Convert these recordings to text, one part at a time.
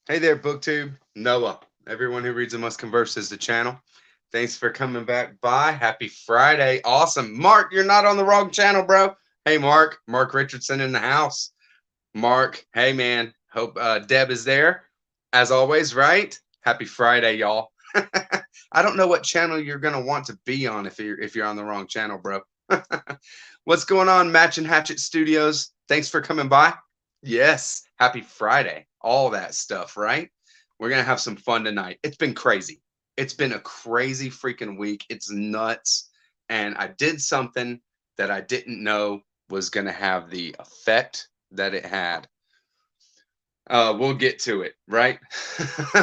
Hey there, BookTube. Noah. Everyone who reads and must converse is the channel. Thanks for coming back by. Happy Friday. Awesome. Mark, you're not on the wrong channel, bro. Hey, Mark. Mark Richardson in the house. Mark, hey, man. Hope Deb is there. As always, right? Happy Friday, y'all. I don't know what channel you're going to want to be on if you're on the wrong channel, bro. What's going on, Match and Hatchet Studios? Thanks for coming by. Yes, happy Friday. All that stuff, right? We're going to have some fun tonight. It's been crazy. It's been a crazy freaking week. It's nuts. And I did something that I didn't know was going to have the effect that it had. We'll get to it, right?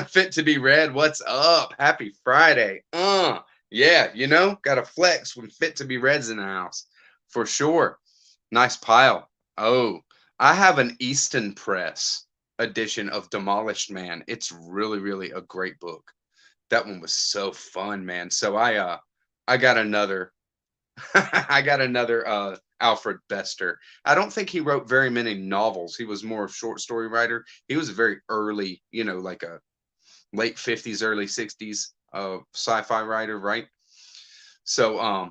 Fit to be read. What's up? Happy Friday. Yeah, got to flex when Fit to be red's in the house for sure. Nice pile. Oh, I have an Easton Press edition of Demolished Man. It's really, really a great book. That one was so fun, man. So I got another I got another Alfred Bester. I don't think he wrote very many novels. He was more of a short story writer. He was a very early, like a late 50s, early 60s sci-fi writer, right? So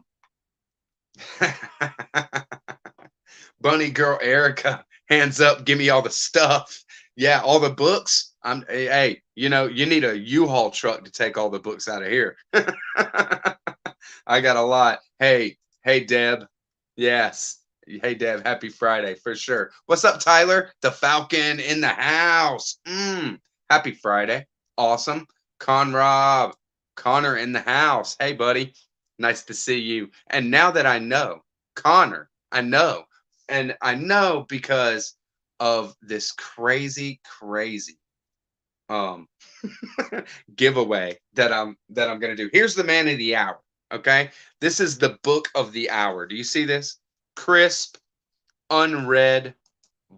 Bunny girl Erica, hands up, give me all the stuff. Yeah, all the books. Hey, you need a U-Haul truck to take all the books out of here. I got a lot. Hey, Deb. Yes. Hey, Deb. Happy Friday for sure. What's up, Tyler? The Falcon in the house. Happy Friday. Awesome. Conrob. Connor in the house. Hey, buddy. Nice to see you. And now that I know, Connor, I know. And I know because of this crazy um giveaway that I'm gonna do. Here's the man of the hour. Okay. This is the book of the hour. Do you see this? Crisp, unread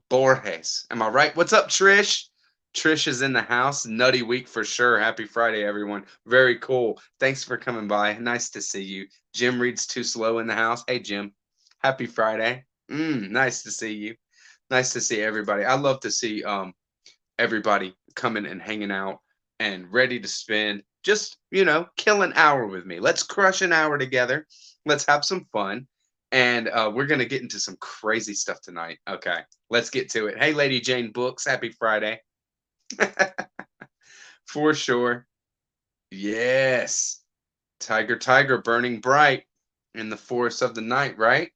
Borges. Am I right? What's up, Trish? Trish is in the house. Nutty week for sure. Happy Friday, everyone. Very cool. Thanks for coming by. Nice to see you. Jim reads too slow in the house. Hey, Jim. Happy Friday. Nice to see you. Nice to see everybody. I love to see everybody coming and hanging out and ready to spend just, kill an hour with me. Let's crush an hour together. Let's have some fun. And we're going to get into some crazy stuff tonight. Okay, let's get to it. Hey, Lady Jane Books, happy Friday. For sure. Yes. Tiger, tiger, burning bright in the forest of the night, right?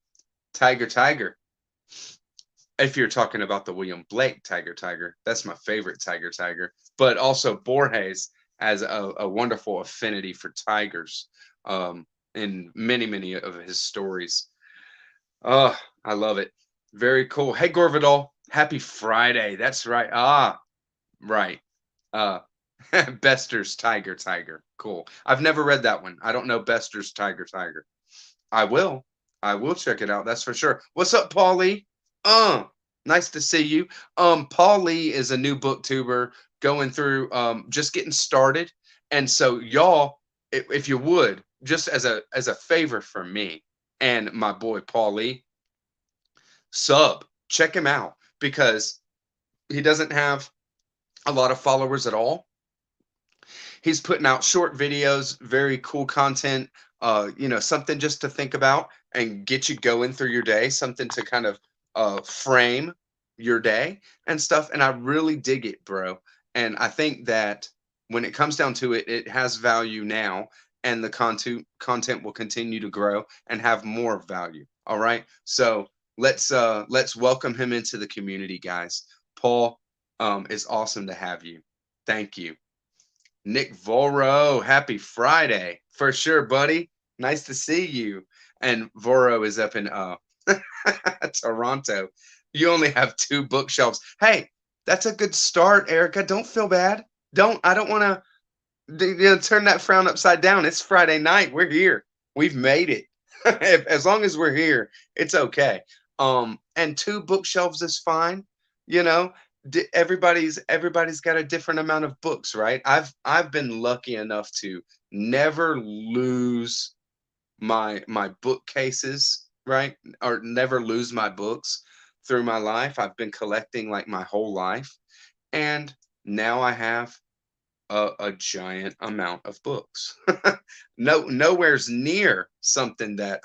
Tiger, tiger. If you're talking about the William Blake Tiger Tiger, that's my favorite Tiger Tiger. But also Borges has a wonderful affinity for tigers in many of his stories. Oh, I love it. Very cool. Hey, Gorvidal, happy Friday. That's right. Right. Uh, Bester's Tiger Tiger. Cool. I've never read that one. I don't know Bester's Tiger Tiger. I will. I will check it out. That's for sure. What's up, Paulie? Uh, Nice to see you. Paul Lee is a new booktuber going through just getting started. And so y'all, if you would, just as a favor for me and my boy Paul Lee, check him out because he doesn't have a lot of followers at all. He's putting out short videos, very cool content, something just to think about and get you going through your day, something to kind of frame your day and stuff. And I really dig it, bro. And I think that when it comes down to it, it has value now, and the content will continue to grow and have more value. All right. So let's welcome him into the community, guys. Paul, it's awesome to have you. Thank you. Nick Voro, happy Friday. For sure, buddy. Nice to see you. And Voro is up in Toronto. You only have two bookshelves. Hey, that's a good start, Erica. Don't feel bad. I don't want to turn that frown upside down. It's Friday night. We're here. We've made it. As long as we're here, it's okay. And two bookshelves is fine. You know, everybody's got a different amount of books, right? I've been lucky enough to never lose my bookcases, right? Or never lose my books through my life. I've been collecting like my whole life. And now I have a giant amount of books. Nowhere's near something that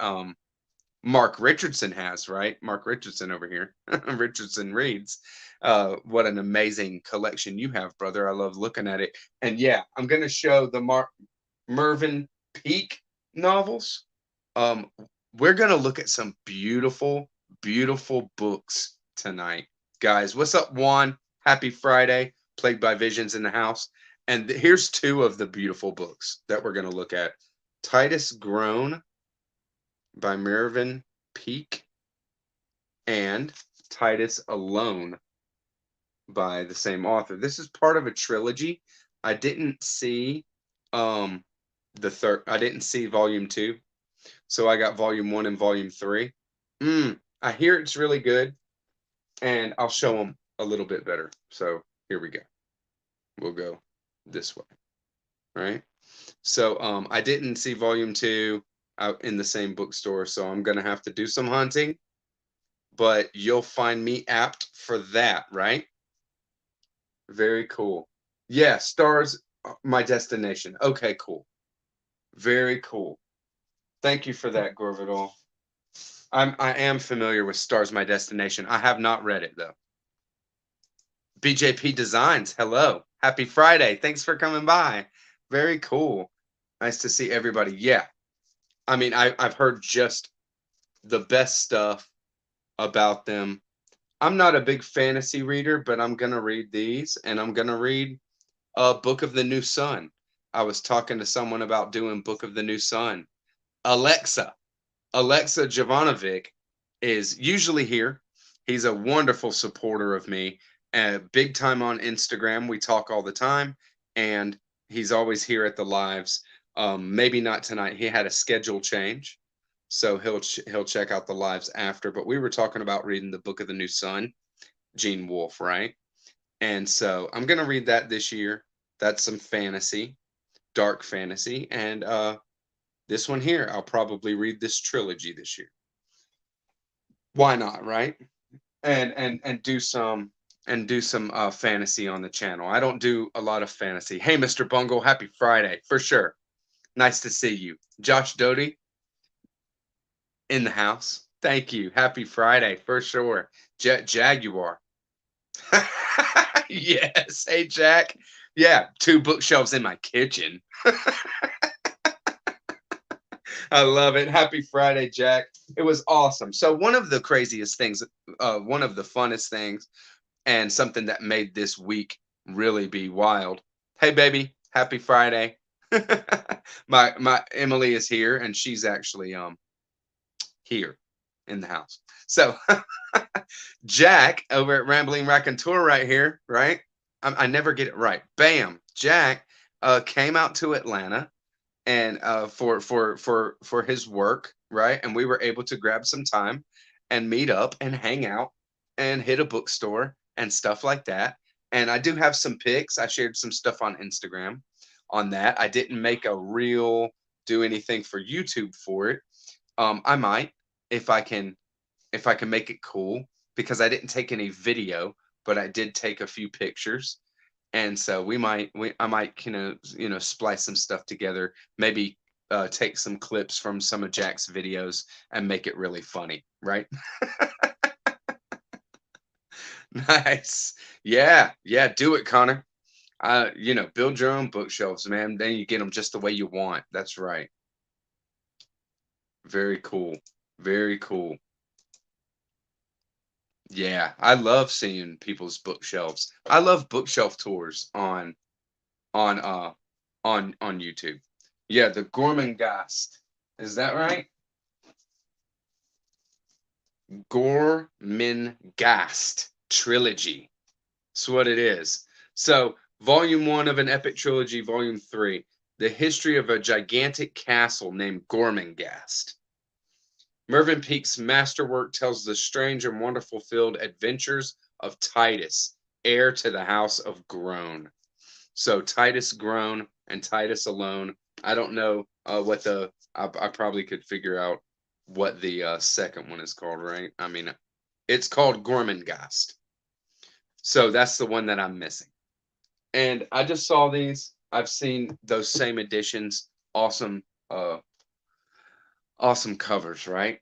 Mark Richardson has, right? Mark Richardson over here. Richardson reads. What an amazing collection you have, brother. I love looking at it. And yeah, I'm gonna show the Mervyn Peake novels. Um, we're gonna look at some beautiful, beautiful books tonight. Guys, what's up, Juan? Happy Friday. Plagued by Visions in the house. And here's two of the beautiful books that we're gonna look at. Titus Grown by Mervyn Peake and Titus Alone by the same author. This is part of a trilogy. I didn't see I didn't see volume 2. So I got volume 1 and volume 3. I hear it's really good, and I'll show them a little bit better. So here we go. We'll go this way, right? So I didn't see volume 2 out in the same bookstore, so I'm gonna have to do some hunting, but you'll find me apt for that, right? Very cool. Yeah, stars my destination. Okay, cool. Very cool. Thank you for that, Gorvidal. I am familiar with Stars My Destination. I have not read it though. BJP Designs, hello. Happy Friday. Thanks for coming by. Very cool. Nice to see everybody. Yeah. I mean, I've heard just the best stuff about them. I'm not a big fantasy reader, but I'm gonna read these, and I'm gonna read Book of the New Sun. I was talking to someone about doing Book of the New Sun. Alexa Jovanovic is usually here. He's a wonderful supporter of me, big time on Instagram. We talk all the time, and he's always here at the lives. Maybe not tonight. He had a schedule change, so he'll check out the lives after. But we were talking about reading the Book of the New Sun, Gene Wolfe, right? And so I'm gonna read that this year. That's some fantasy, dark fantasy, and this one here, I'll probably read this trilogy this year. Why not, right? And do some fantasy on the channel. I don't do a lot of fantasy. Hey, Mr. Bungle, happy Friday for sure. Nice to see you, Josh Doty in the house. Thank you. Happy Friday for sure. Jet Jaguar. Yes. Hey, Jack. Yeah, 2 bookshelves in my kitchen. I love it. Happy Friday, Jack. It was awesome. So one of the craziest things, one of the funnest things, and something that made this week really be wild. Hey, baby. Happy Friday. my Emily is here, and she's actually here in the house. So Jack over at Rambling Raconteur right here, right? I never get it right. Bam. Jack came out to Atlanta and for his work, right? And we were able to grab some time and meet up and hang out and hit a bookstore and stuff like that. And I do have some pics. I shared some stuff on Instagram on that. I didn't make a reel, do anything for YouTube for it. I might if I can make it cool, because I didn't take any video, but I did take a few pictures. And so I might splice some stuff together, maybe take some clips from some of Jack's videos and make it really funny, right? Nice. Yeah, do it, Connor. Build your own bookshelves, man. Then you get them just the way you want. That's right. Very cool. Very cool. Yeah, I love seeing people's bookshelves. I love bookshelf tours on uh on YouTube. Yeah, the Gormenghast. Is that right? Gormenghast trilogy. That's what it is. So, volume 1 of an epic trilogy, volume 3, the history of a gigantic castle named Gormenghast. Mervyn Peake's masterwork tells the strange and wonderful filled adventures of Titus, heir to the house of Groan. So Titus Groan and Titus Alone. I don't know what I probably could figure out what the second one is called, right? I mean, it's called Gormenghast. So that's the one that I'm missing. And I just saw these. I've seen those same editions. Awesome, awesome covers, right?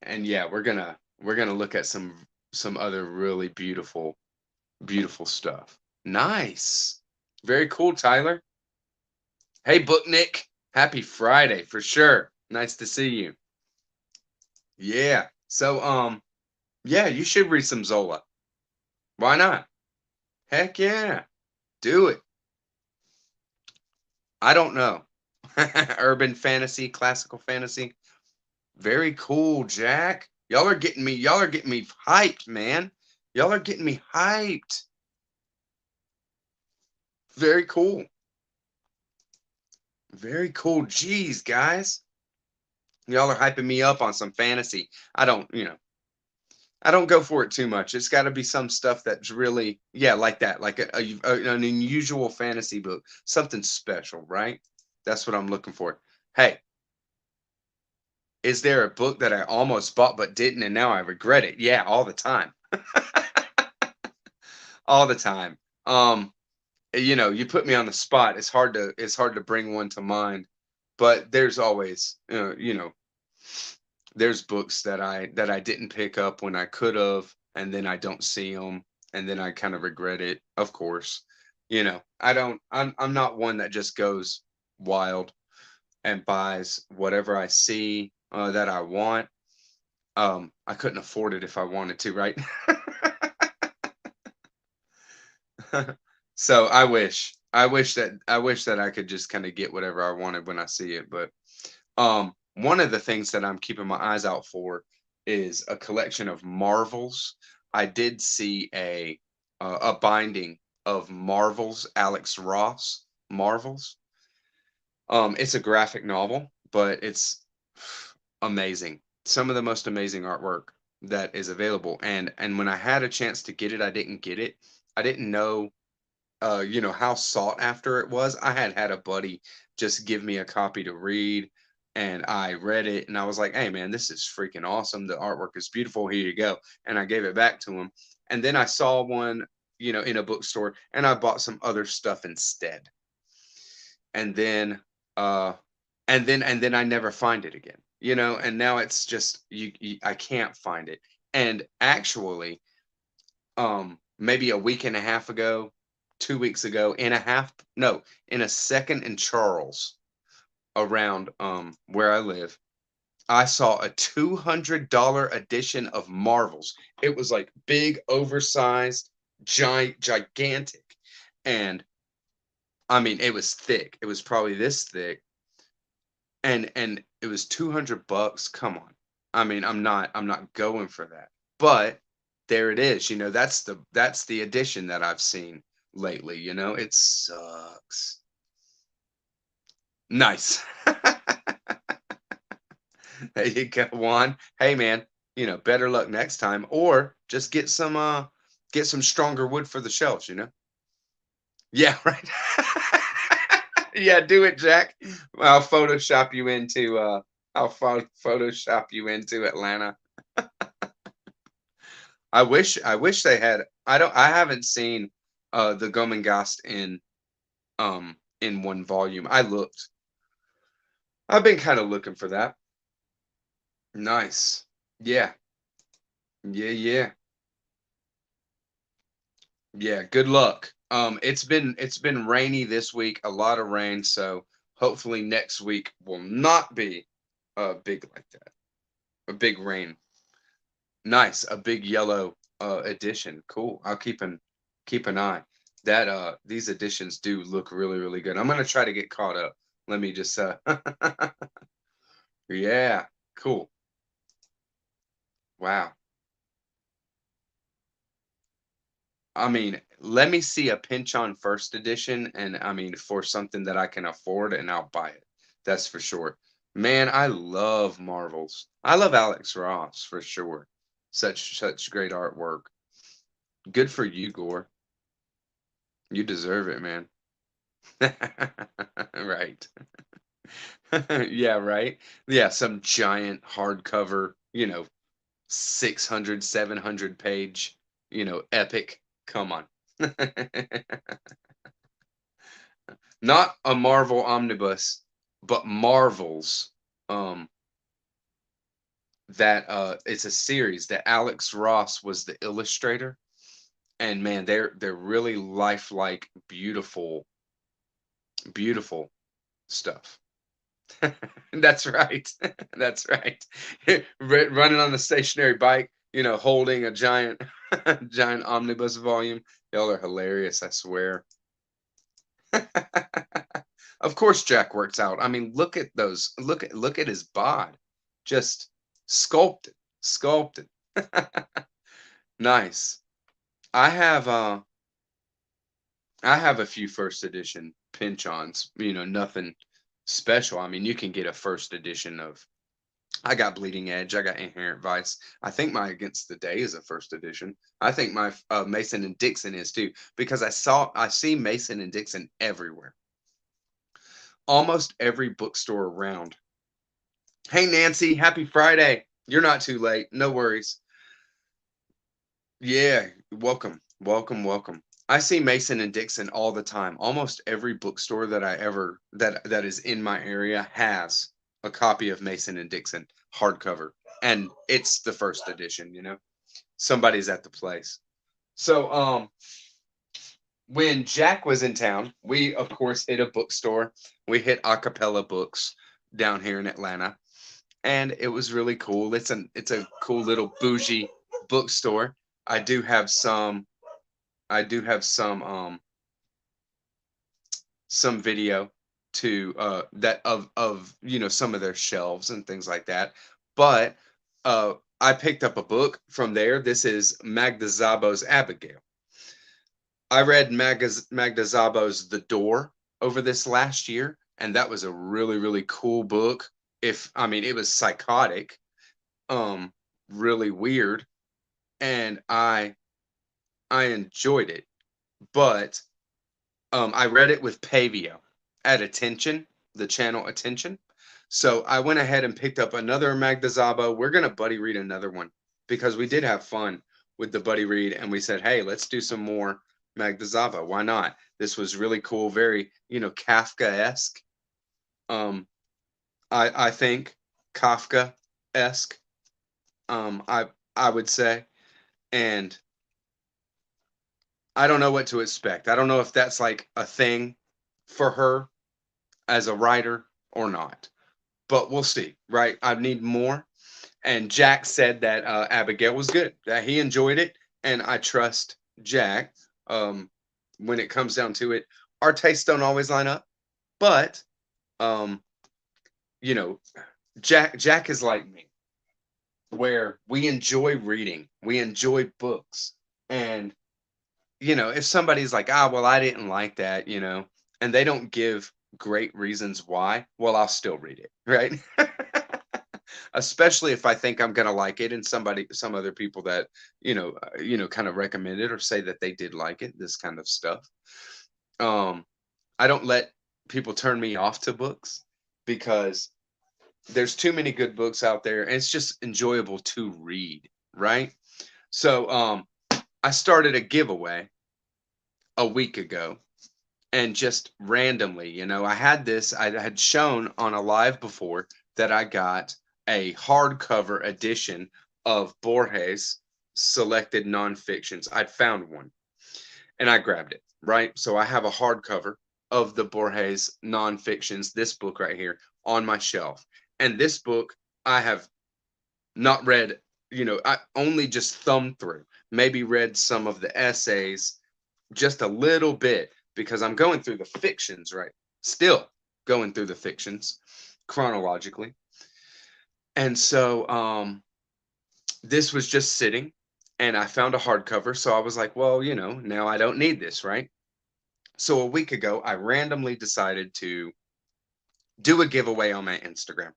And yeah, we're gonna look at some other really beautiful, beautiful stuff. Nice. Very cool, Tyler. Hey, Book Nick. Happy Friday for sure. Nice to see you. Yeah. So, yeah, you should read some Zola. Why not? Heck yeah. Do it. I don't know. Urban fantasy, classical fantasy. Very cool, Jack. Y'all are getting me hyped, man. Y'all are getting me hyped. Very cool. Very cool. Jeez, guys. Y'all are hyping me up on some fantasy. I don't go for it too much. It's got to be some stuff that's really, yeah, like that, like an unusual fantasy book, something special, right? That's what I'm looking for. Hey, is there a book that I almost bought but didn't, and now I regret it? Yeah, all the time, all the time. Um, you put me on the spot. It's hard to bring one to mind, but there's always, there's books that I didn't pick up when I could have, and then I don't see them, and then I kind of regret it. Of course, I don't. I'm not one that just goes wild and buys whatever I see that I want. I couldn't afford it if I wanted to, right? So I wish that I could just kind of get whatever I wanted when I see it, but one of the things that I'm keeping my eyes out for is a collection of Marvels. I did see a binding of Marvels, Alex Ross Marvels. It's a graphic novel, but it's amazing. Some of the most amazing artwork that is available. And when I had a chance to get it, I didn't get it. I didn't know how sought after it was. I had a buddy just give me a copy to read, and I read it, and I was like, "Hey, man, this is freaking awesome. The artwork is beautiful. Here you go." And I gave it back to him. And then I saw one, in a bookstore, and I bought some other stuff instead. And then, uh, and then I never find it again. And now it's just I can't find it. And actually, maybe a week and a half ago, 2 weeks ago, in a second in Charles, around where I live, I saw a $200 edition of Marvels. It was like big, oversized, gigantic, and I mean it was thick. It was probably this thick, and it was $200. Come on. I mean, I'm not going for that. But there it is. That's the edition that I've seen lately, It sucks. Nice. There you go, Juan. Hey man, better luck next time, or just get some stronger wood for the shelves. Yeah, right. Yeah, do it, Jack. I'll Photoshop you into Photoshop you into Atlanta. I wish they had. I haven't seen the Gomengast in one volume. I looked. I've been kind of looking for that. Nice. Yeah. Yeah, yeah. Yeah, good luck. It's been rainy this week, a lot of rain, so hopefully next week will not be big like that. A big rain. Nice, a big yellow edition. Cool. I'll keep an eye. These editions do look really, really good. I'm gonna try to get caught up. Let me just yeah, cool. Wow. I mean, let me see a pinch on first edition, and I mean, for something that I can afford, and I'll buy it. That's for sure. Man, I love Marvels. I love Alex Ross for sure. Such great artwork. Good for you, Gore. You deserve it, man. Right. Yeah, right. Yeah, some giant hardcover, 600, 700 page, epic. Come on. Not a Marvel omnibus, but Marvels. Um, that it's a series that Alex Ross was the illustrator, and man, they're really lifelike, beautiful, beautiful stuff. That's right. That's right. Running on the stationary bike, holding a giant, giant omnibus volume. Y'all are hilarious, I swear. Of course, Jack works out. I mean, look at those. Look at his bod, just sculpted, sculpted. Nice. I have I have a few first edition pinch-ons. Nothing special. I mean, you can get a first edition of. I got Bleeding Edge. I got Inherent Vice. I think my Against the Day is a first edition. I think my Mason and Dixon is too, because I see Mason and Dixon everywhere, almost every bookstore around. Hey Nancy, happy Friday. You're not too late. No worries. Yeah, welcome. Welcome, welcome. I see Mason and Dixon all the time. Almost every bookstore that I ever that is in my area has a copy of Mason and Dixon hardcover. And it's the first edition. Somebody's at the place. So when Jack was in town, we of course hit a bookstore. We hit Acapella Books down here in Atlanta, and it was really cool. It's a cool little bougie bookstore. I do have some I do have some video to that of some of their shelves and things like that. But I picked up a book from there. This is Magda Szabo's Abigail. I read Magda Szabo's The Door over this last year, and that was a really, really cool book. I mean, it was psychotic, um, really weird, and I enjoyed it. But I read it with Pavio at Attention, the channel Attention. So I went ahead and picked up another Magda Szabo. We're gonna buddy read another one because we did have fun with the buddy read, and we said, hey, let's do some more Magda Szabo. Why not? This was really cool, very Kafka-esque. Um, I think Kafka-esque. I would say, and I don't know what to expect. I don't know if that's like a thing for her as a writer or not, but we'll see, right? I need more. And Jack said that Abigail was good, that he enjoyed it, and I trust Jack. Um, when it comes down to it, our tastes don't always line up, but um, you know, Jack is like me, where we enjoy reading, we enjoy books, and if somebody's like, well, I didn't like that, and they don't give great reasons why, well, I'll still read it, right? Especially if I think I'm gonna like it, and some other people that kind of recommend it or say that they did like it, this kind of stuff. I don't let people turn me off to books because there's too many good books out there, and it's just enjoyable to read, right? So I started a giveaway a week ago, and just randomly, I had shown on a live before that I got a hardcover edition of Borges selected nonfictions. I'd found one and I grabbed it, right? So I have a hardcover of the Borges nonfictions, this book right here, on my shelf. And this book I have not read, I only just thumbed through, maybe read some of the essays, just a little bit, because I'm going through the fictions, right? Still going through the fictions chronologically. And so this was just sitting, and I found a hardcover. So I was like, well, now I don't need this, right? So a week ago, I randomly decided to do a giveaway on my Instagram.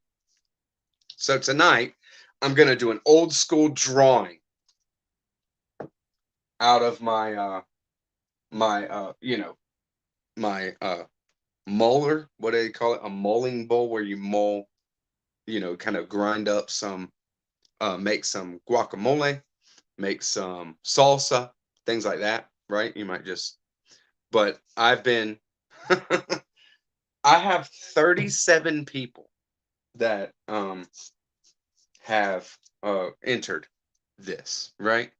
So tonight, I'm going to do an old school drawing out of my molar, what do they call it? A mulling bowl, where you mull, kind of grind up some, make some guacamole, make some salsa, things like that, right? You might just, but I've been, I have 37 people that have entered this, right?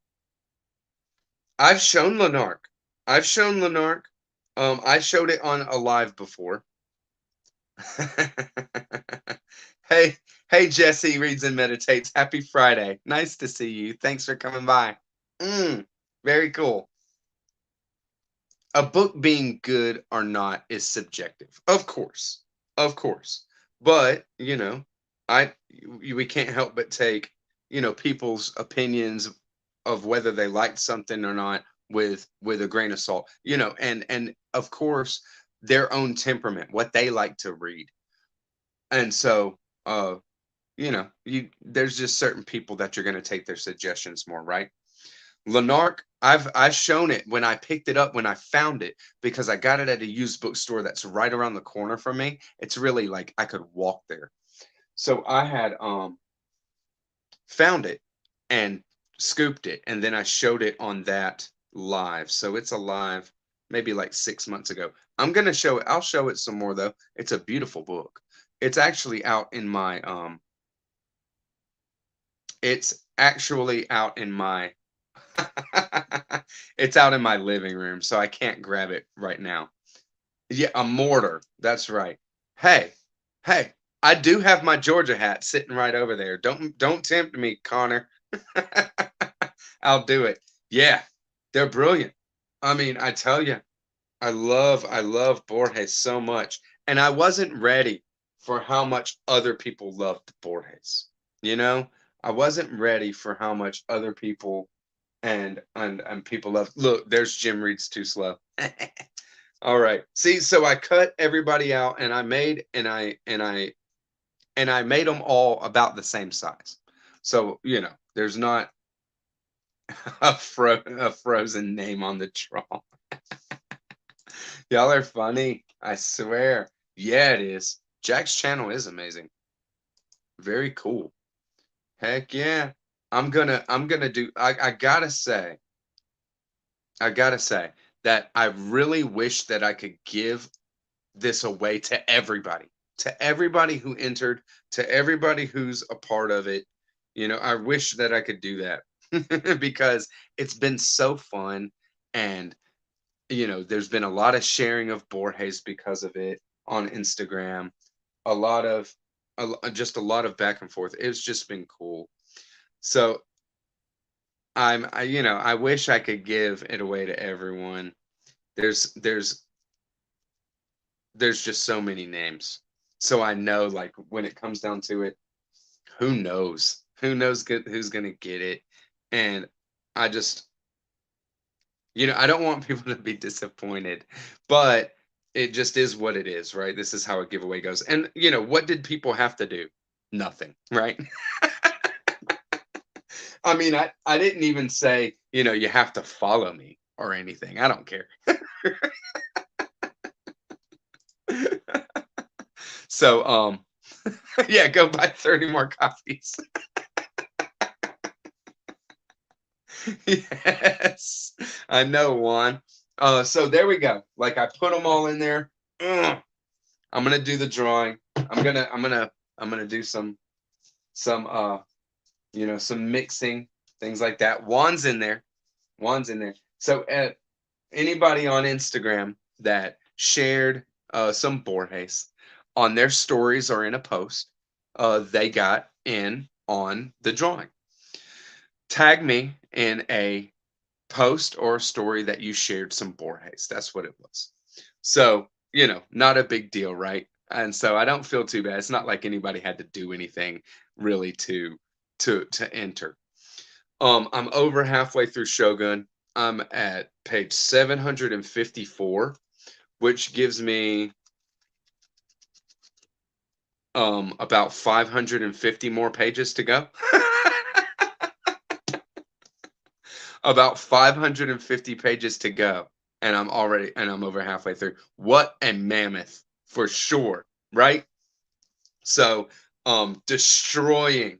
I've shown Lanark. I've shown Lanark. I showed it on a live before. Hey, hey, Jesse reads and meditates. Happy Friday. Nice to see you. Thanks for coming by. Very cool. A book being good or not is subjective, of course. But I we can't help but take people's opinions of whether they liked something or not with a grain of salt. And of course their own temperament, what they like to read, and so you there's just certain people that you're going to take their suggestions more, right? Lanark, I've shown it when I picked it up when I found it, because I got it at a used bookstore that's right around the corner from me. It's really like I could walk there. So I had found it and scooped it, and then I showed it on that live. So it's a live maybe like 6 months ago. I'm gonna show it. I'll show it some more though. It's a beautiful book. It's actually out in my it's actually out in my it's out in my living room, so I can't grab it right now. Yeah, a mortar. That's right. Hey, hey, I do have my Georgia hat sitting right over there. Don't tempt me, Connor. I'll do it. Yeah, they're brilliant. I mean, I tell you, I love Borges so much, and I wasn't ready for how much other people loved Borges. You know, I wasn't ready for how much other people and people love. Look, there's Jim reads too slow. All right. See, so I cut everybody out, and I made them all about the same size. So there's not a frozen name on the draw. Y'all are funny. I swear. Yeah, it is. Jack's channel is amazing. Very cool. Heck yeah. I'm gonna do. I gotta say that I really wish that I could give this away to everybody who entered, to everybody who's a part of it. I wish that I could do that because it's been so fun, and there's been a lot of sharing of Borges because of it on Instagram, a lot of just a lot of back and forth. It's just been cool. So I wish I could give it away to everyone. There's there's there's just so many names. So I know, like, when it comes down to it, who knows? Who's gonna get it? And I just, I don't want people to be disappointed, but it just is what it is, right? This is how a giveaway goes. And what did people have to do? Nothing, right? I mean, I didn't even say, you have to follow me or anything. I don't care. So, yeah, go buy 30 more copies. Yes, I know, Juan. So there we go. Like, I put them all in there. Ugh. I'm gonna do the drawing. I'm gonna do some some mixing, things like that. Juan's in there. Juan's in there. So anybody on Instagram that shared some Borges on their stories or in a post, they got in on the drawing. Tag me in a post or a story that you shared some Borges. That's what it was. So, not a big deal, right? And so I don't feel too bad. It's not like anybody had to do anything really to enter. I'm over halfway through Shogun. I'm at page 754, which gives me about 550 more pages to go. About 550 pages to go, and I'm over halfway through. What a mammoth, for sure, right? So, destroying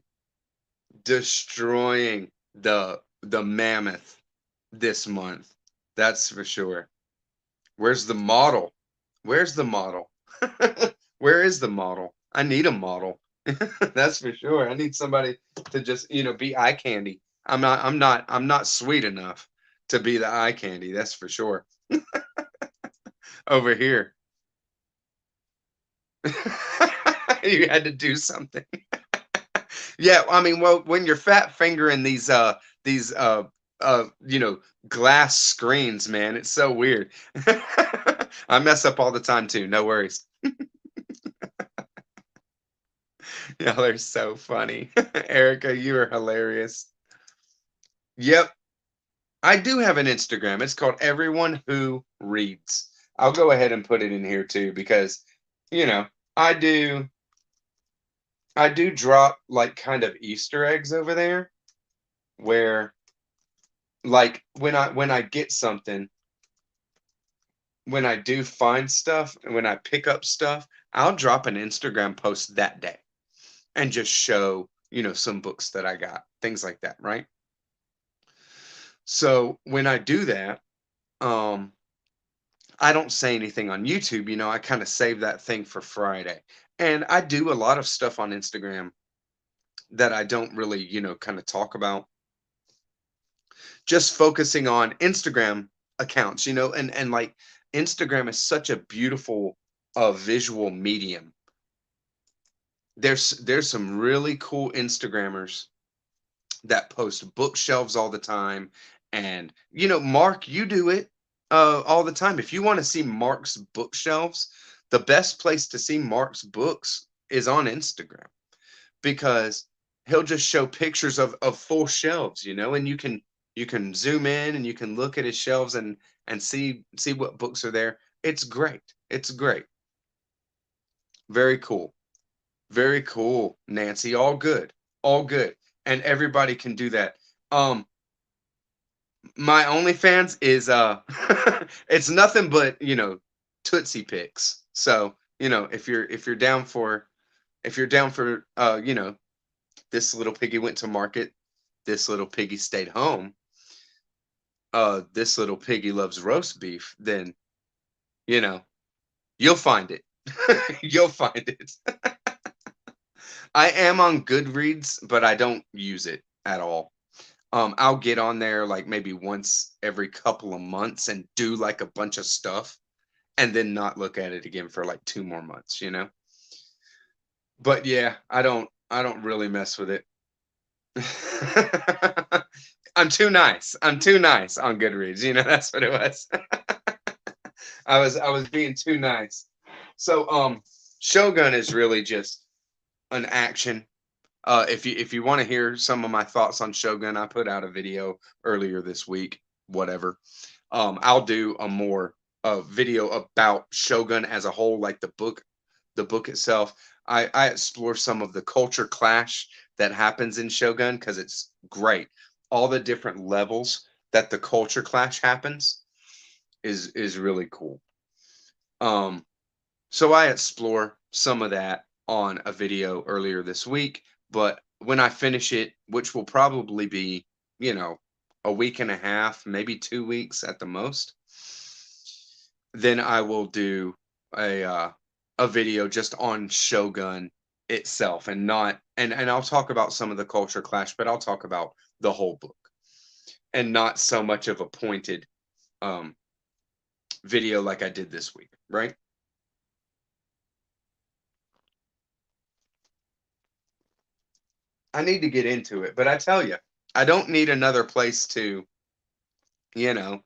the mammoth this month. That's for sure. Where's the model? Where's the model? Where is the model? I need a model. That's for sure. I need somebody to just, be eye candy. I'm not sweet enough to be the eye candy. That's for sure. Over here. You had to do something. Yeah, I mean, well, when you're fat fingering these you know, glass screens, man, it's so weird. I mess up all the time too. No worries. Y'all are so funny. Erica, you are hilarious. Yep, I do have an Instagram. It's called Everyone Who Reads. I'll go ahead and put it in here too because, you know, I do I do drop like kind of Easter eggs over there where like when I get something, when I do find stuff and when I pick up stuff, I'll drop an Instagram post that day and just show, some books that I got, things like that, right? So when I do that, um, I don't say anything on YouTube, I kind of save that thing for Friday. And I do a lot of stuff on Instagram that I don't really, kind of talk about, just focusing on Instagram accounts, and like Instagram is such a beautiful visual medium. There's some really cool Instagrammers that post bookshelves all the time. And Mark, you do it all the time. If you want to see Mark's bookshelves, the best place to see Mark's books is on Instagram because he'll just show pictures of full shelves, and you can zoom in and you can look at his shelves and see what books are there. It's great. It's great. Very cool. Very cool, Nancy. All good. All good. And everybody can do that. My OnlyFans is it's nothing but, Tootsie Pics. So, if you're down for this little piggy went to market, this little piggy stayed home, this little piggy loves roast beef, then, you know, you'll find it. You'll find it. I am on Goodreads, but I don't use it at all. I'll get on there like maybe once every couple of months and do like a bunch of stuff and then not look at it again for like 2 more months. But yeah, I don't really mess with it. I'm too nice. I'm too nice on Goodreads. That's what it was. I was being too nice. So Shogun is really just an action. If you want to hear some of my thoughts on Shogun, I put out a video earlier this week. Whatever. I'll do a more video about Shogun as a whole, like the book itself. I explore some of the culture clash that happens in Shogun because it's great. All the different levels that the culture clash happens is really cool. Um, so I explore some of that on a video earlier this week, but when I finish it, which will probably be, you know, a week and a half, maybe 2 weeks at the most, then I will do a video just on Shogun itself and not and I'll talk about some of the culture clash, but I'll talk about the whole book and not so much of a pointed um video like I did this week, right? I need to get into it, but I tell you, I don't need another place to, you know,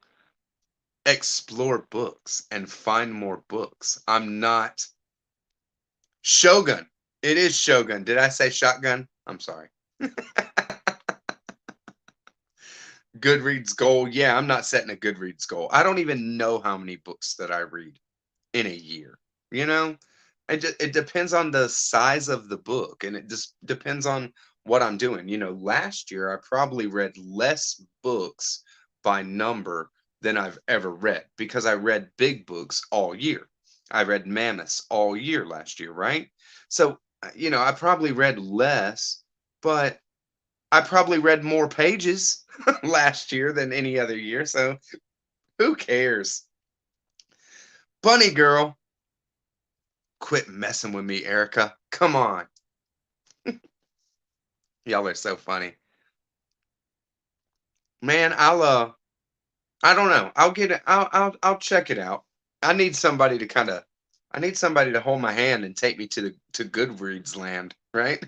explore books and find more books. I'm not Shogun. It is Shogun. Did I say shotgun? I'm sorry. Goodreads goal. Yeah, I'm not setting a Goodreads goal. I don't even know how many books that I read in a year. You know, it depends on the size of the book and it just depends on what I'm doing. Last year I probably read less books by number than I've ever read because I read big books all year. I read mammoths all year last year, right? So, I probably read less, but I probably read more pages last year than any other year. So, who cares? Bunny girl, Quit messing with me, Erica. Come on. Y'all are so funny. Man, I don't know. I'll get it. I'll check it out. I need somebody to kind of I need somebody to hold my hand and take me to Goodreads land, right?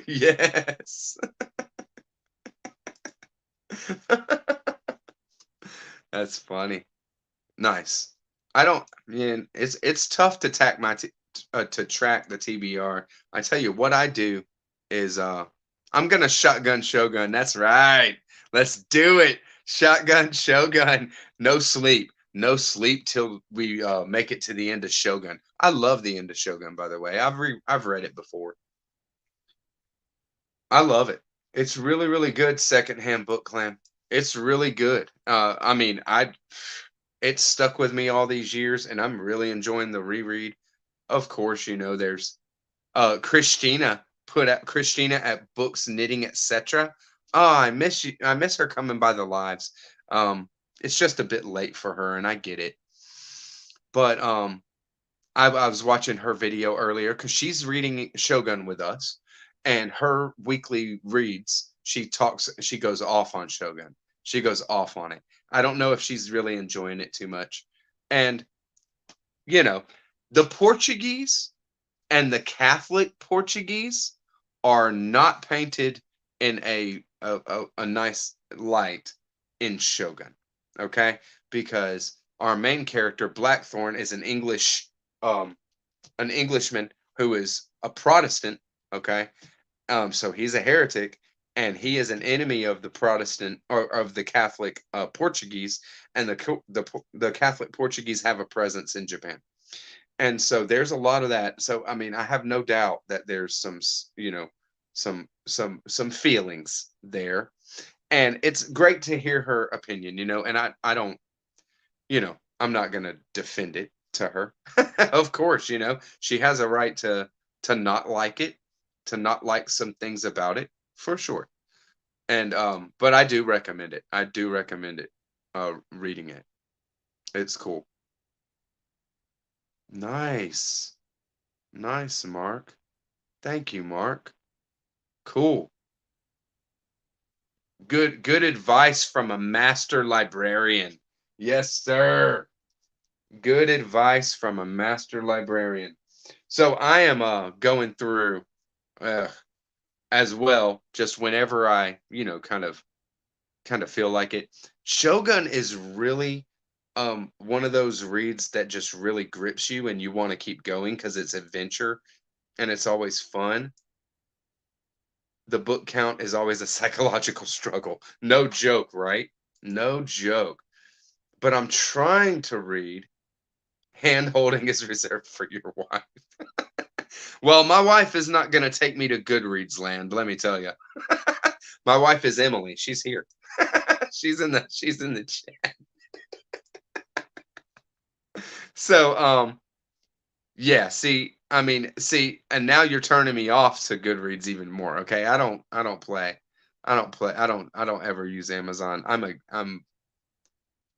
Yes. That's funny. Nice. I don't. Yeah, it's tough to to track the TBR. I tell you what I do is I'm gonna shotgun shogun. That's right. Let's do it. Shotgun shogun. No sleep. No sleep till we make it to the end of Shogun. I love the end of Shogun, by the way. I've read it before. I love it. It's really, really good secondhand book, Clam. It's really good. I mean, it's stuck with me all these years, and I'm really enjoying the reread. Of course, there's Christina at Books Knitting, etc. Oh, I miss you. I miss her coming by the lives. It's just a bit late for her, and I get it. But I was watching her video earlier because she's reading Shogun with us, and her weekly reads, she goes off on Shogun. She goes off on it. I don't know if she's really enjoying it too much. And, you know, the Portuguese and the Catholic Portuguese are not painted in a nice light in Shogun. Okay? Because our main character, Blackthorn, is um, an Englishman who is a Protestant. Okay, so he's a heretic, and he is an enemy of the Protestant or of the Catholic Portuguese, and the Catholic Portuguese have a presence in Japan, and so there's a lot of that. So I mean, I have no doubt that there's some feelings there, and it's great to hear her opinion. And I don't I'm not going to defend it to her. Of course, she has a right to not like it, to not like some things about it, for sure. And but I do recommend it. I do recommend it. Reading it. It's cool. Nice. Nice, Mark. Thank you, Mark. Cool. Good advice from a master librarian. Yes, sir. Good advice from a master librarian. So I am going through uh as well, just whenever I, kind of feel like it. Shogun is really one of those reads that just really grips you and you want to keep going because it's adventure and it's always fun. The book count is always a psychological struggle. No joke, right? No joke. But I'm trying to read Hand Holding is Reserved for Your Wife. Well, my wife is not going to take me to Goodreads land, let me tell you. My wife is Emily. She's here. She's in the chat. So, yeah, see, I mean, see, and now you're turning me off to Goodreads even more. Okay, I don't ever use Amazon. I'm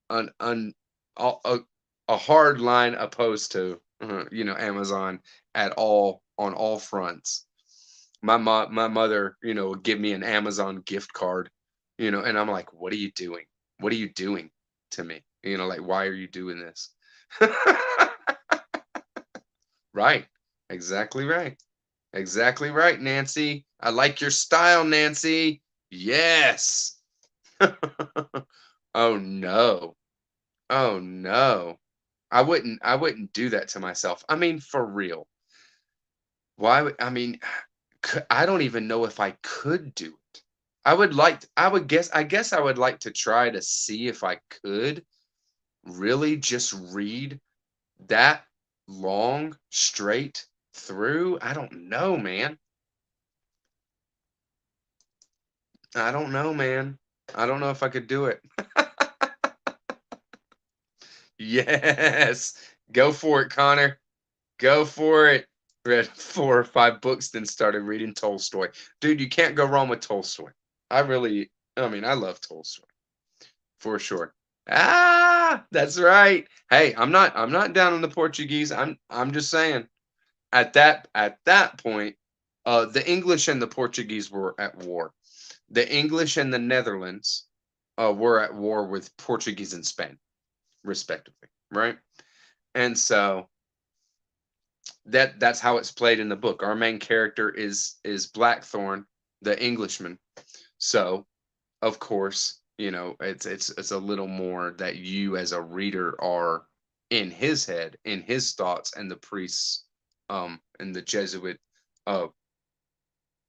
an a, a hard line opposed to Amazon at all on all fronts. My mother, would give me an Amazon gift card, and I'm like, what are you doing? What are you doing to me? Like, why are you doing this? Right. Exactly right. Exactly right, Nancy. I like your style, Nancy. Yes. Oh no. Oh no. I wouldn't do that to myself. I mean, for real. Why would I mean, I don't even know if I could do it. I guess I would like to try to see if I could really just read that long straight through. I don't know, man. I don't know, man. I don't know if I could do it. Yes. Go for it, Connor. Go for it. Read 4 or 5 books, then started reading Tolstoy. Dude, you can't go wrong with Tolstoy. I mean, I love Tolstoy for sure. Ah, that's right. Hey, I'm not down on the Portuguese. I'm just saying at that point, the English and the Portuguese were at war. The English and the Netherlands were at war with Portuguese and Spain, respectively, right? And so that's how it's played in the book. Our main character is Blackthorn, the Englishman. So of course, it's a little more that you as a reader are in his head, in his thoughts, and the priests and the Jesuit uh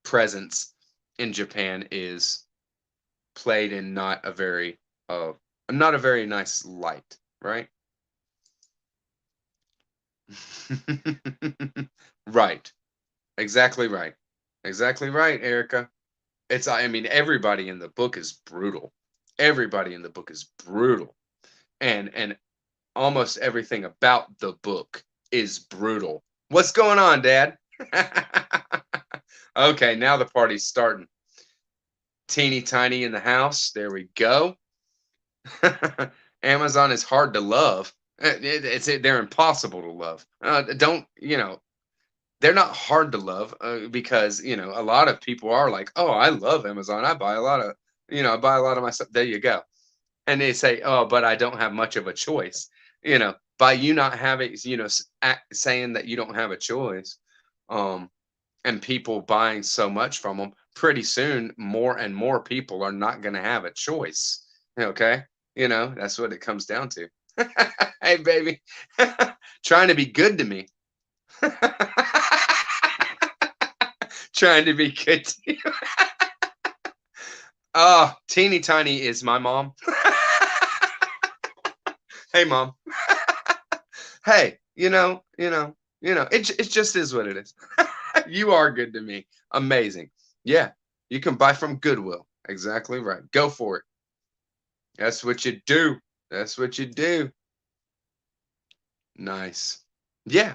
presence in Japan is played in uh not a very nice light, right? Right. Exactly right. Exactly right, Erica. I mean, everybody in the book is brutal. Everybody in the book is brutal. And almost everything about the book is brutal. What's going on, Dad? Okay, now the party's starting. Teeny tiny in the house. There we go. Amazon is hard to love. They're impossible to love. Don't they're not hard to love because a lot of people are like, oh, I love Amazon. I buy a lot of I buy a lot of my stuff. There you go. And they say, oh, but I don't have much of a choice. By you not having saying that you don't have a choice, um, and people buying so much from them, pretty soon more and more people are not going to have a choice. Okay, that's what it comes down to. Hey, baby, trying to be good to me. Trying to be good to you. Oh, teeny tiny is my mom. Hey, mom. Hey, it just is what it is. You are good to me. Amazing. Yeah, you can buy from Goodwill. Exactly right. Go for it. That's what you do. That's what you do. Nice. Yeah.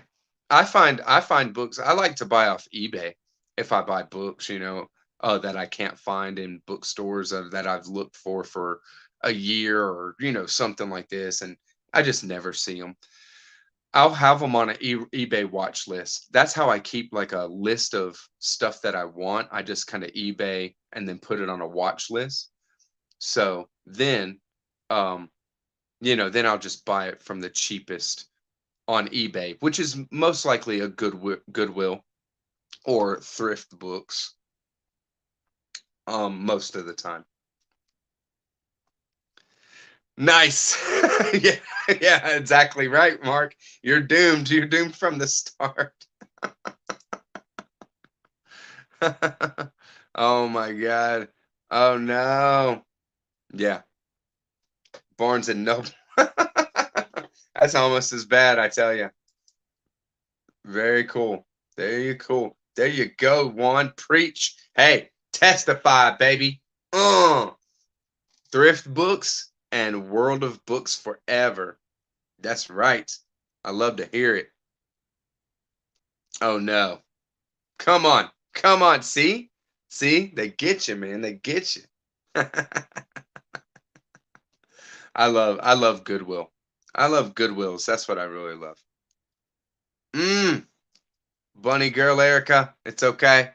I find books. I like to buy off eBay if I buy books, that I can't find in bookstores that I've looked for a year or, something like this. And I just never see them. I'll have them on an eBay watch list. That's how I keep like a list of stuff that I want. I just kind of eBay and then put it on a watch list. So then, um, then I'll just buy it from the cheapest on eBay, which is most likely a Goodwill or thrift books, most of the time. Nice. Yeah, yeah, exactly right, Mark. You're doomed. You're doomed from the start. Oh my God. Oh no. Yeah, Barnes and Noble. That's almost as bad, I tell you. Very cool. There you cool. There you go, Juan. Preach. Hey, testify, baby. Thrift books and World of Books forever. That's right. I love to hear it. Oh no. Come on. Come on. See? See? They get you, man. They get you. I love Goodwill. I love Goodwills. That's what I really love. Mm, bunny girl Erica, it's okay.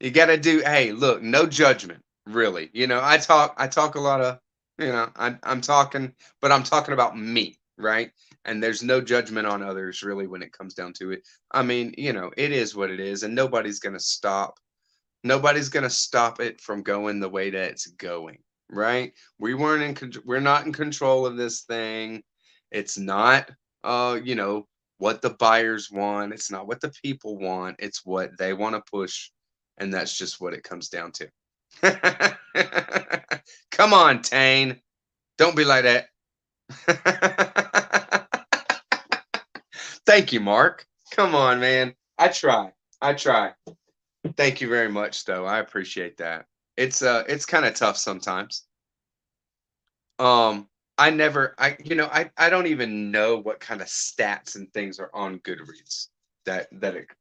You got to do hey, look, no judgment, really. I talk a lot of, I'm talking, but I'm talking about me, right? And there's no judgment on others really when it comes down to it. I mean, it is what it is and nobody's going to stop it from going the way that it's going, right? We're not in control of this thing. It's not what the buyers want. It's not what the people want. It's what they want to push, and that's just what it comes down to. Come on, Tane. Don't be like that. Thank you, Mark. Come on, man. I try. I try. Thank you very much, though. I appreciate that. It's kind of tough sometimes. Um, I don't even know what kind of stats and things are on Goodreads.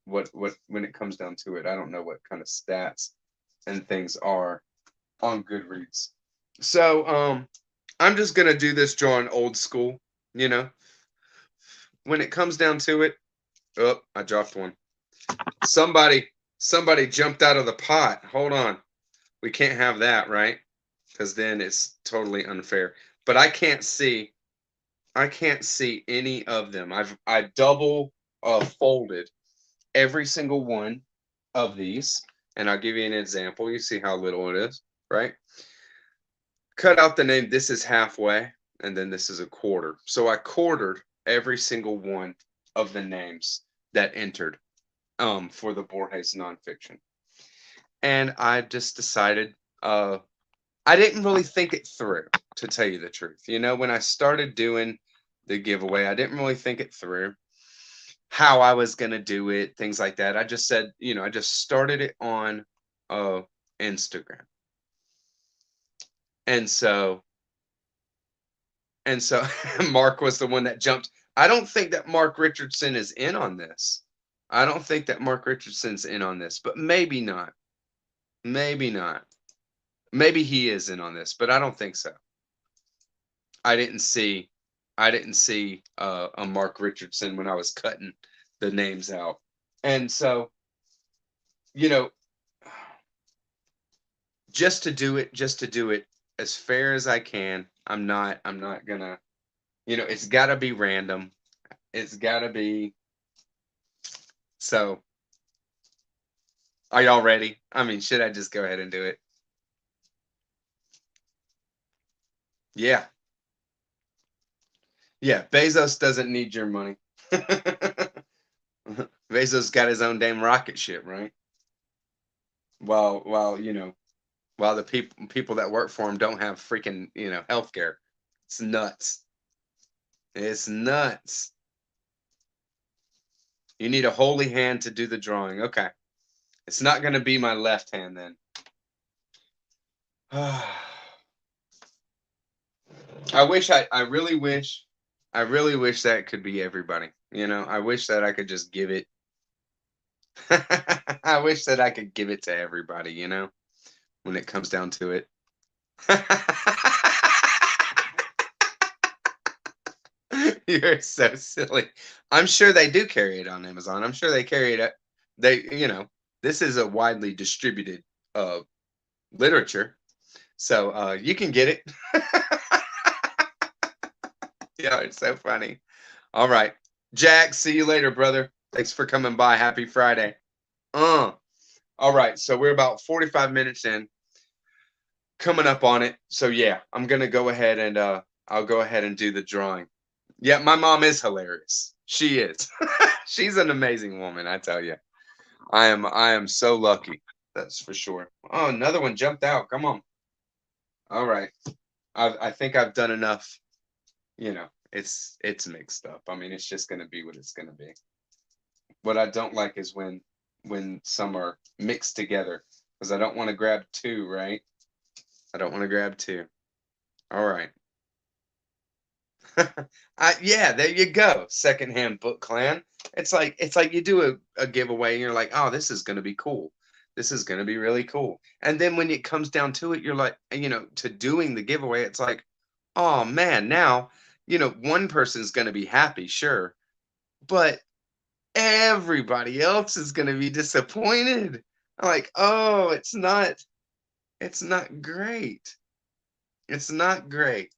What when it comes down to it, I don't know what kind of stats and things are on Goodreads. So, I'm just gonna do this drawing old school, you know. When it comes down to it, oh, I dropped one. Somebody jumped out of the pot. Hold on. We can't have that, right? Because then it's totally unfair. But I can't see any of them. I double folded every single one of these, and I'll give you an example. You see how little it is, right? Cut out the name. This is halfway, and then this is a quarter. So I quartered every single one of the names that entered for the Borges nonfiction, and I just decided I didn't really think it through, to tell you the truth. When I started doing the giveaway, I didn't really think it through how I was going to do it, things like that. I just said, I just started it on uh, Instagram. And so, and so Mark was the one that jumped. I don't think that Mark Richardson is in on this. I don't think that Mark Richardson's in on this, but maybe not. Maybe not. Maybe he is in on this, but I don't think so. I didn't see a Mark Richardson when I was cutting the names out. And so, you know, just to do it as fair as I can. I'm not gonna, it's gotta be random. It's gotta be. So are y'all ready? I mean, should I just go ahead and do it? Yeah. Yeah. Bezos doesn't need your money. Bezos got his own damn rocket ship, right? While the people that work for him don't have freaking, healthcare. It's nuts. It's nuts. You need a holy hand to do the drawing. Okay. It's not going to be my left hand then. I really wish that could be everybody. I wish that I could just give it. I wish that I could give it to everybody, when it comes down to it. You're so silly. I'm sure they do carry it on Amazon. I'm sure they carry it. This is a widely distributed literature, so you can get it. Yeah, it's so funny. All right, Jack. See you later, brother. Thanks for coming by. Happy Friday. All right, so we're about 45 minutes in, coming up on it. So yeah, I'm gonna go ahead and I'll go ahead and do the drawing. Yeah, my mom is hilarious. She is. She's an amazing woman, I tell you. I am so lucky. That's for sure. Oh, another one jumped out. Come on. All right. I think I've done enough. It's mixed up. I mean, it's just gonna be what it's gonna be. What I don't like is when some are mixed together, because I don't want to grab two, right? I don't want to grab two. All right. Yeah, there you go. Secondhand book clan. It's like you do a giveaway and you're like, oh, this is gonna be cool. This is gonna be really cool. And then when it comes down to it, you're like, to doing the giveaway, it's like, oh man, now, one person's gonna be happy, sure, but everybody else is gonna be disappointed. I'm like, oh, it's not great. It's not great.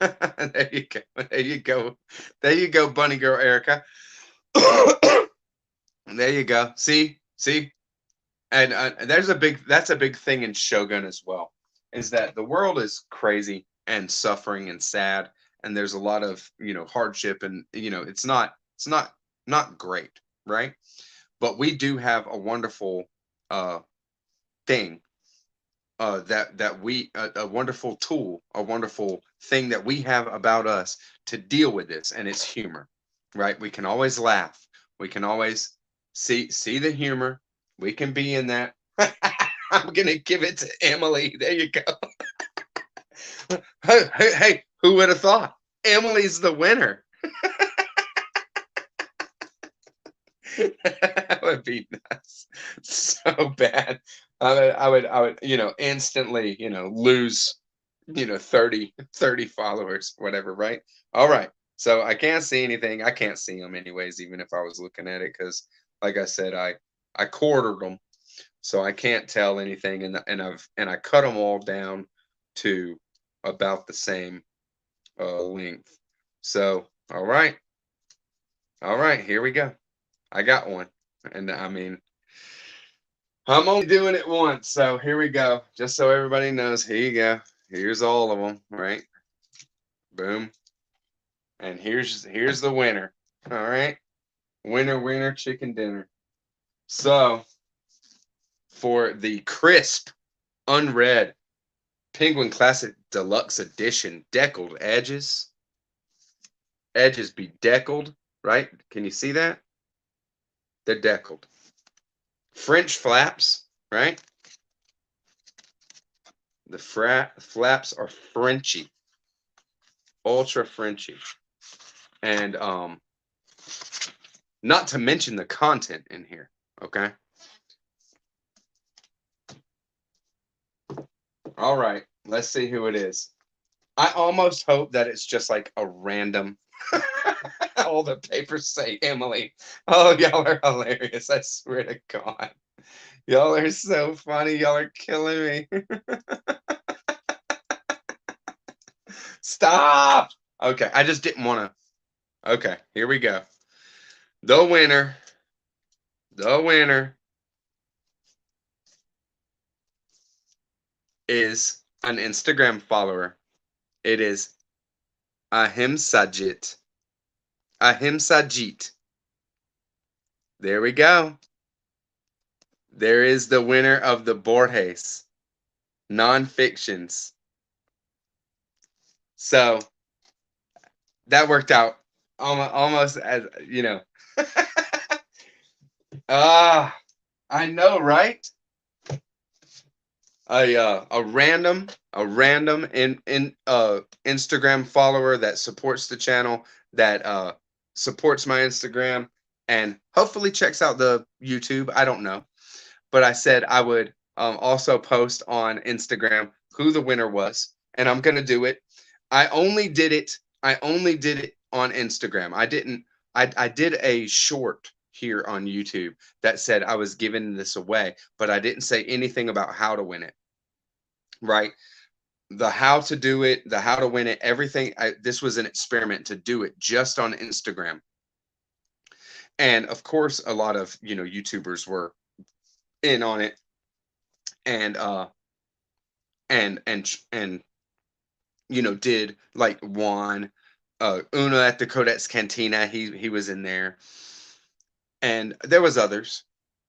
There you go. There you go. There you go, bunny girl Erica. There you go. See, and that's a big thing in Shogun as well. Is that the world is crazy and suffering and sad, and there's a lot of hardship, and it's not great, right? But we do have a wonderful thing that we a wonderful tool, a wonderful thing that we have about us to deal with this, and it's humor, right? We can always laugh. We can always see the humor. We can be in that. I'm gonna give it to Emily. There you go. Hey, who would have thought? Emily's the winner. That would be nuts. So bad. I would, instantly, lose, 30 followers, whatever, right? All right. So I can't see anything. I can't see them anyways, even if I was looking at it, because like I said, I quartered them, so I can't tell anything, and I cut them all down to about the same length. So all right, here we go. I got one, and I mean, I'm only doing it once, so here we go. Just so everybody knows, here you go. Here's all of them, right? Boom, and here's the winner. All right, winner, chicken dinner. So for the crisp, unread Penguin Classic Deluxe Edition deckled edges be deckled, right? Can you see that? They're deckled. French flaps, right? The flaps are Frenchy, ultra Frenchy, and not to mention the content in here. Okay. All right. Let's see who it is. I almost hope that it's just like a random. All the papers say Emily. Oh, y'all are hilarious. I swear to God. Y'all are so funny. Y'all are killing me. Stop. Okay. I just didn't want to. Okay. Here we go. The winner. The winner is an Instagram follower. It is Ahimsajit. Ahimsajit. There we go. There is the winner of the Borges nonfictions. So that worked out almost as Ah, I know, right? A random in Instagram follower that supports the channel, that supports my Instagram, and hopefully checks out the YouTube. I don't know, but I said I would also post on Instagram who the winner was, and I'm gonna do it. I only did it. I only did it on Instagram. I didn't. I did a short here on YouTube that said I was giving this away, but I didn't say anything about how to win it. Right? The how to do it, the how to win it, everything. This was an experiment to do it just on Instagram, and of course, a lot of YouTubers were in on it, and and did like Juan, Una at the Codex Cantina. He was in there, and there was others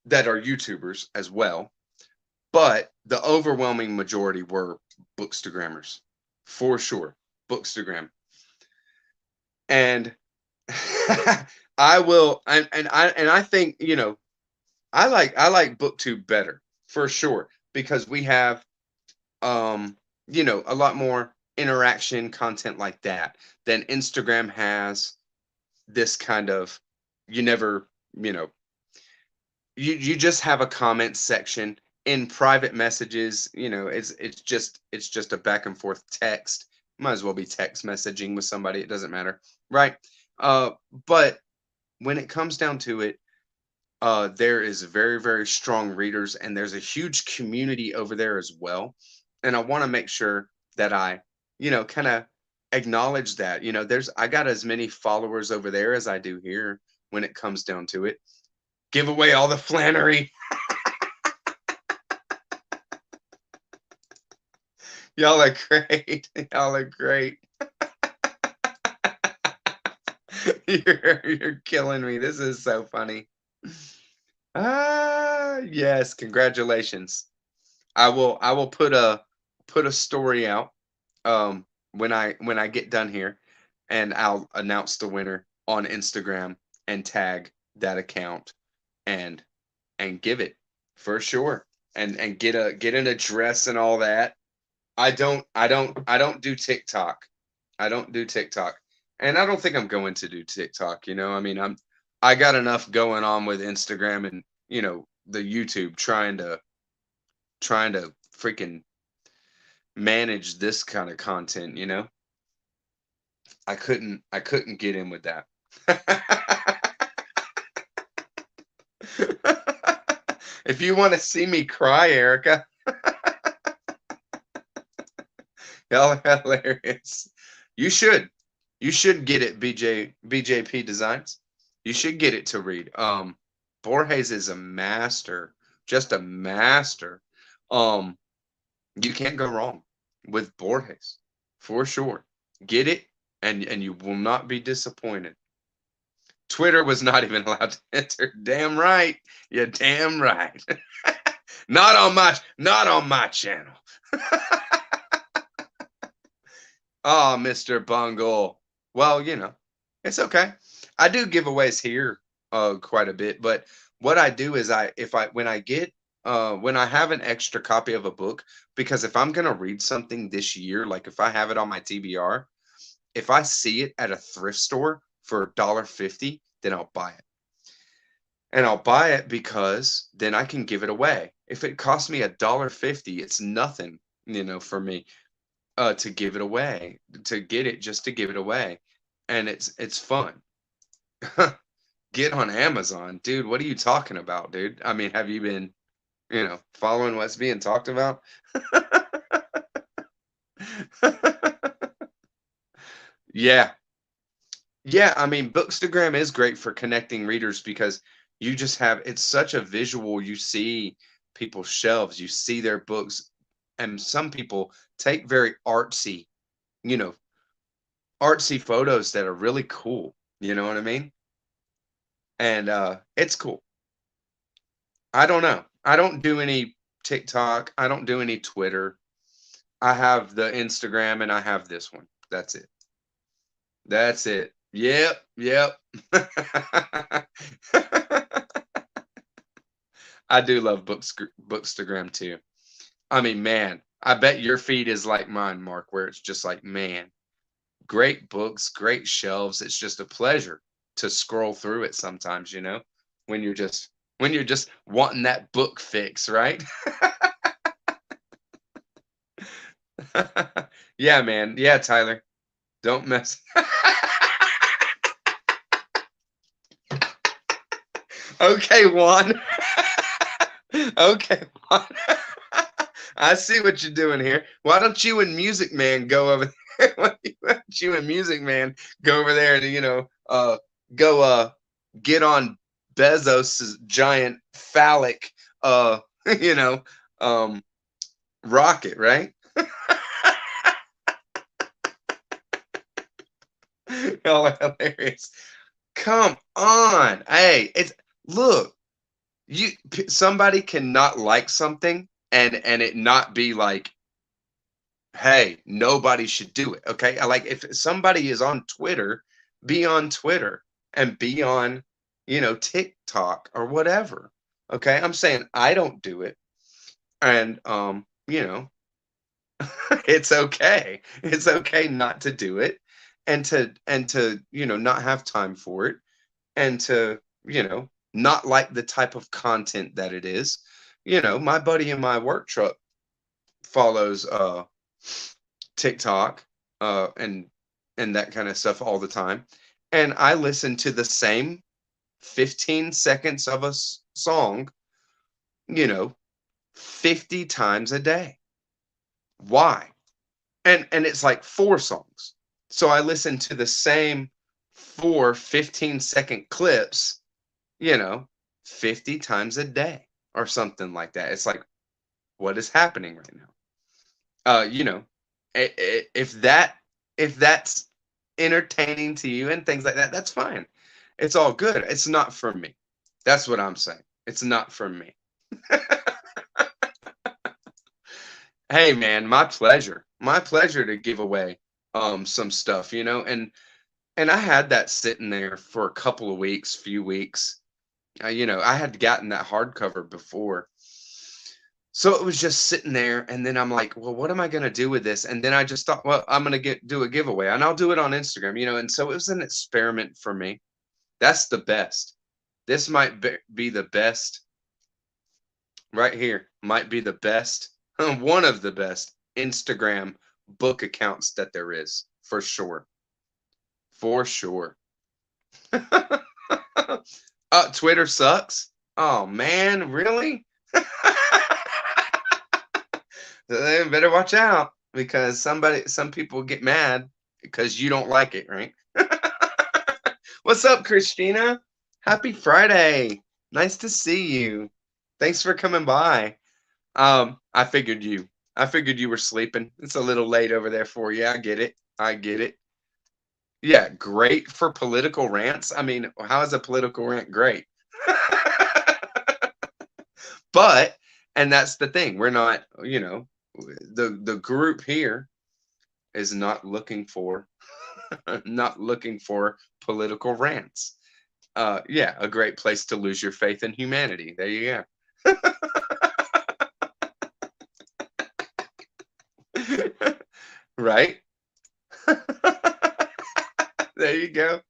that are YouTubers as well, but the overwhelming majority were bookstagrammers, for sure, bookstagram. And I will, and I think I like booktube better for sure, because we have a lot more interaction content like that than Instagram has. This kind of, you never, you know, you just have a comment section in private messages. It's just a back and forth text. Might as well be text messaging with somebody. It doesn't matter, right? Uh, but when it comes down to it, there is very, very strong readers, and there's a huge community over there as well. And I want to make sure that I, kind of acknowledge that. I got as many followers over there as I do here when it comes down to it. Give away all the Flannery. Y'all are great. Y'all are great. You're killing me. This is so funny. Yes, congratulations. I will put a story out when I get done here, and I'll announce the winner on Instagram and tag that account, and give it for sure, and get an address and all that. I don't do TikTok. I don't do TikTok. And I don't think I'm going to do TikTok. I mean, I got enough going on with Instagram and, the YouTube trying to freaking manage this kind of content. I couldn't get in with that. If you want to see me cry, Erica, y'all are hilarious. You should. You should get it, BJP Designs. You should get it to read. Borges is a master, just a master. Um, you can't go wrong with Borges, for sure. Get it, and you will not be disappointed. Twitter was not even allowed to enter. Damn right. You're damn right. Not on my channel. Oh, Mr. Bungle. Well, it's okay. I do giveaways here quite a bit, but what I do is when I have an extra copy of a book, because if I'm gonna read something this year, like if I have it on my TBR, if I see it at a thrift store for $1.50, then I'll buy it. And I'll buy it because then I can give it away. If it costs me $1.50, it's nothing, for me to give it away, to get it just to give it away. And it's fun. Get on Amazon, dude. What are you talking about, dude? I mean, have you been, following what's being talked about? Yeah. Yeah, I mean, Bookstagram is great for connecting readers because it's such a visual. You see people's shelves, you see their books, and some people take very you know, artsy photos that are really cool. You know what I mean? And it's cool. I don't know. I don't do any TikTok. I don't do any Twitter. I have the Instagram and I have this one. That's it. That's it. Yep, yep. I do love Bookstagram too. I mean, man, I bet your feed is like mine, Mark, where it's just like, man, great books, great shelves. It's just a pleasure to scroll through it sometimes, when you're just wanting that book fix, right? Yeah, man. Yeah, Tyler. Don't mess. Okay, Juan. Okay, Juan. I see what you're doing here. Why don't you and Music Man go over there? Why don't you and Music Man go over there and go get on Bezos's giant phallic you know rocket, right? Oh, hilarious. Come on. Hey, look, somebody cannot like something and it not be like, hey, nobody should do it. Okay. Like if somebody is on Twitter, be on Twitter and be on, TikTok or whatever. Okay. I'm saying I don't do it. And it's okay. It's okay not to do it and to not have time for it and to not like the type of content that it is. My buddy in my work truck follows TikTok and that kind of stuff all the time, and I listen to the same 15 seconds of a song, you know 50 times a day. Why? And it's like four songs. So I listen to the same four 15-second clips, you know, 50 times a day or something like that. It's like, what is happening right now? Uh, you know, if that's entertaining to you and things like that, that's fine. It's all good. It's not for me. That's what I'm saying. It's not for me. Hey man, my pleasure. My pleasure to give away some stuff, and I had that sitting there for a couple of weeks, few weeks. I had gotten that hardcover before. So it was just sitting there, and then I'm like, well, what am I gonna do with this? And then I just thought, well, I'm gonna do a giveaway, and I'll do it on Instagram, and so it was an experiment for me. That's the best. This might be the best right here. Might be the best, one of the best Instagram book accounts that there is, for sure. For sure. Twitter sucks. Oh man, really? They better watch out because some people get mad because you don't like it, right? What's up, Christina? Happy Friday. Nice to see you. Thanks for coming by. I figured you were sleeping. It's a little late over there for you. I get it. I get it. Yeah, great for political rants. I mean, how is a political rant great? But, and that's the thing, we're not, the group here is not looking for not looking for political rants. Yeah, a great place to lose your faith in humanity. There you go. Right? There you go.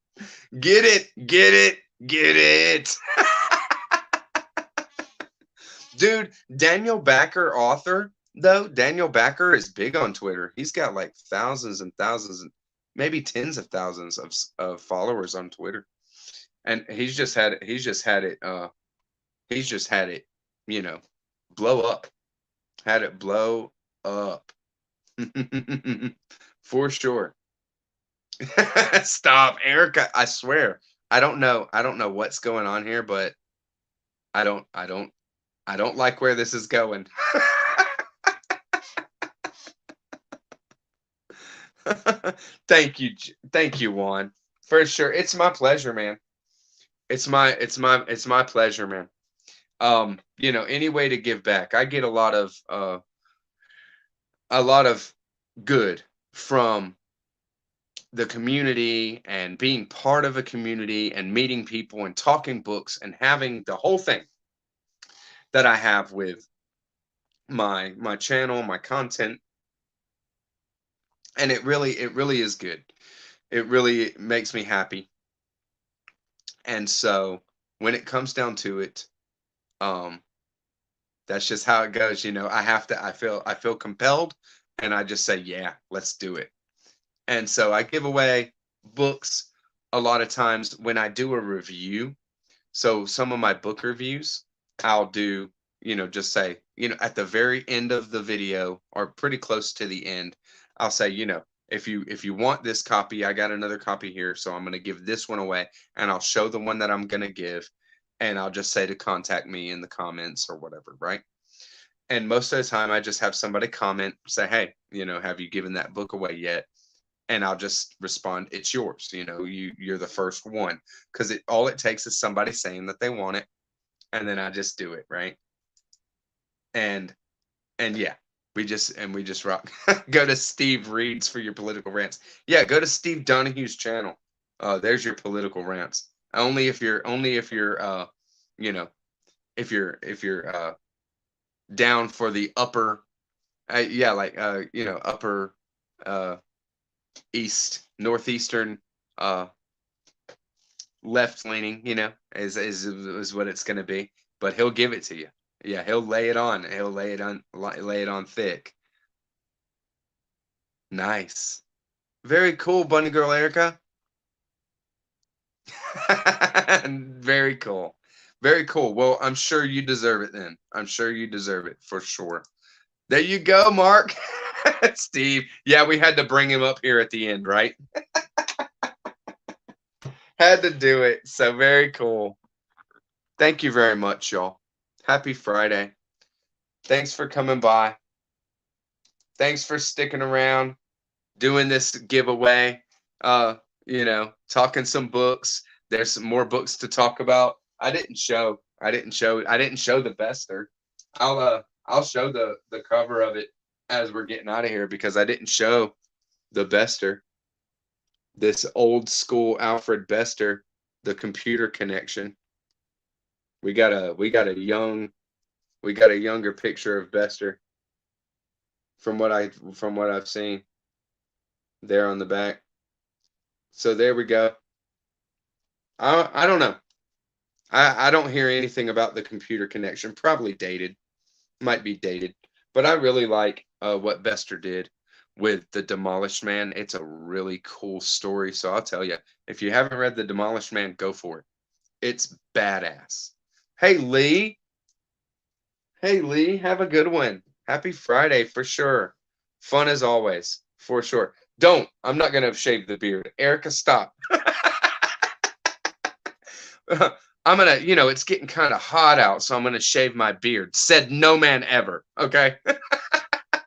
Get it, get it, get it. Dude, Daniel Backer, author, though, Daniel Backer is big on Twitter. He's got like thousands and thousands, and maybe tens of thousands of followers on Twitter. And he's just had it, you know, blow up. Had it blow up. For sure. Stop, Erica. I swear. I don't know what's going on here, but I don't I don't I don't like where this is going. Thank you, Juan. For sure. It's my pleasure, man. It's my pleasure, man. Any way to give back. I get a lot of good from the community and being part of a community and meeting people and talking books and having the whole thing that I have with my channel, my content, and it really is good. It really makes me happy. And so when it comes down to it, um that's just how it goes, I feel compelled and I just say, yeah, let's do it. And so I give away books a lot of times when I do a review. So some of my book reviews, I'll do, just say, at the very end of the video or pretty close to the end, I'll say, if you want this copy, I got another copy here. So I'm going to give this one away and I'll show the one that I'm going to give. And I'll just say to contact me in the comments or whatever, right? And most of the time I just have somebody comment, say, hey, have you given that book away yet? And I'll just respond, it's yours. You're the first one, because all it takes is somebody saying that they want it, and then I just do it, right? And yeah, we just rock. Go to Steve Reed's for your political rants. Yeah, go to Steve Donahue's channel. There's your political rants. Only if you're if you're down for the upper, yeah, like upper northeastern, left leaning, is what it's going to be. But he'll give it to you. Yeah, he'll lay it on. He'll lay it on thick. Nice. Very cool, bunny girl Erica. Very cool. Very cool. Well, I'm sure you deserve it then. I'm sure you deserve it for sure. There you go, Mark. Steve. Yeah, we had to bring him up here at the end, right? Had to do it. So very cool. Thank you very much, y'all. Happy Friday. Thanks for coming by. Thanks for sticking around, doing this giveaway. Talking some books. There's some more books to talk about. I didn't show the bester. I'll show the cover of it as we're getting out of here, because I didn't show the bester. This old school Alfred Bester, The Computer Connection. We got a younger picture of Bester from what I've seen there on the back. So there we go. I don't know. I don't hear anything about the computer connection. Probably dated. Might be dated. But I really like what Bester did with the Demolished Man. It's a really cool story. So I'll tell you, if you haven't read the Demolished Man, go for it. It's badass. Hey Lee. Hey Lee, have a good one. Happy Friday for sure. Fun as always, for sure. Don't. I'm not gonna shave the beard. Erica, stop. I'm gonna, it's getting kind of hot out, so I'm gonna shave my beard. Said no man ever. Okay.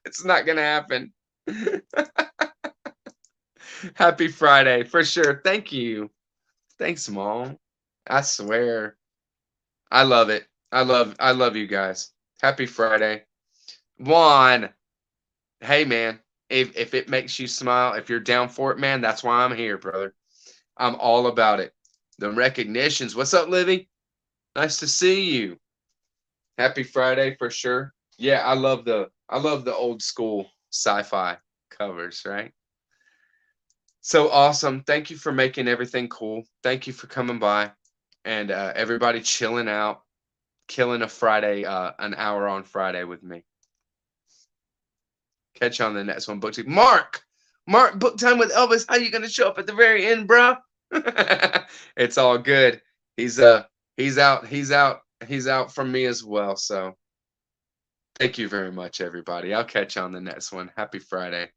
It's not gonna happen. Happy Friday for sure. Thank you. Thanks, Mom. I swear. I love it. I love you guys. Happy Friday. Juan. Hey man, if it makes you smile, if you're down for it, man, that's why I'm here, brother. I'm all about it. The recognitions. What's up, Livy? Nice to see you. Happy Friday for sure. Yeah, I love the old school sci-fi covers, right? So awesome. Thank you for making everything cool. Thank you for coming by and everybody chilling out, killing a Friday, an hour on Friday with me. Catch you on the next one. Book time. Mark, book time with Elvis. How you gonna show up at the very end, bro? It's all good. He's out. He's out from me as well. So thank you very much, everybody. I'll catch you on the next one. Happy Friday.